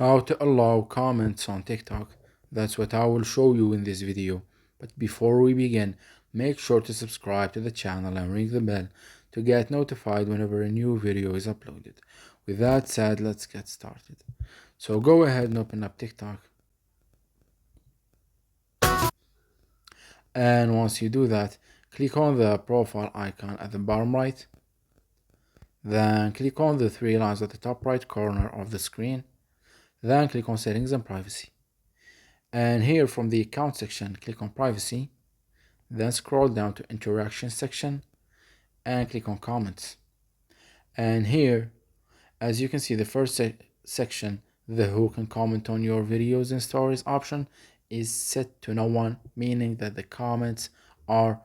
How to allow comments on TikTok. That's what I will show you in this video. But before we begin, make sure to subscribe to the channel and ring the bell to get notified whenever a new video is uploaded. With that said, let's get started. So go ahead and open up TikTok. And once you do that, click on the profile icon at the bottom right. Then click on the three lines at the top right corner of the screen. Then click on settings and privacy. And here from the account section, click on privacy. Then scroll down to interaction section and click on comments. And here, as you can see, the first section, the who can comment on your videos and stories option is set to no one, meaning that the comments are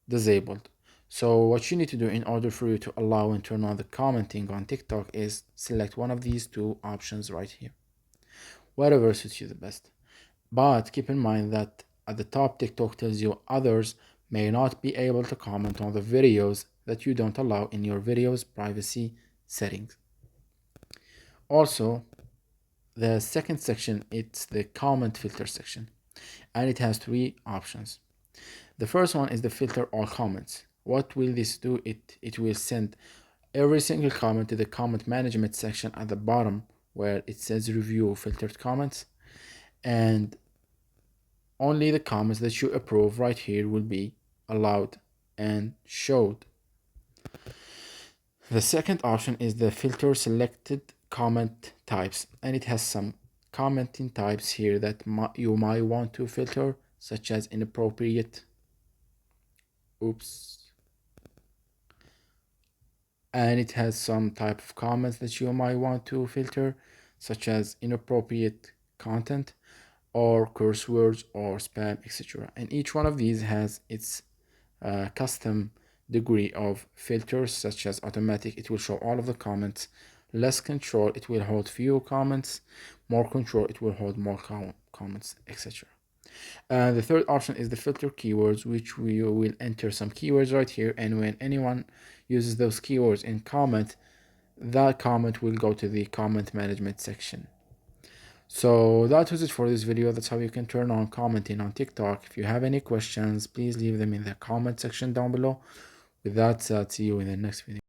disabled. So what you need to do in order for you to allow and turn on the commenting on TikTok is select one of these two options right here, whatever suits you the best. But keep in mind that at the top, TikTok tells you others may not be able to comment on the videos that you don't allow in your video's privacy settings. Also, the second section, it's the comment filter section, and it has three options. The first one is the filter all comments. What will this do? It will send every single comment to the comment management section at the bottom where it says review filtered comments, and only the comments that you approve right here will be allowed and showed. The second option is the filter selected comment types, and it has some commenting types here that you might want to filter, such as inappropriate, and it has some type of comments that you might want to filter, such as inappropriate content or curse words or spam, etc. And each one of these has its custom degree of filters, such as automatic, it will show all of the comments; less control, it will hold few comments; more control, it will hold more comments, etc. The third option is the filter keywords, which we will enter some keywords right here, and when anyone uses those keywords in comment, that comment will go to the comment management section. So that was it for this video. That's how you can turn on commenting on TikTok. If you have any questions, please leave them in the comment section down below. With that said, see you in the next video.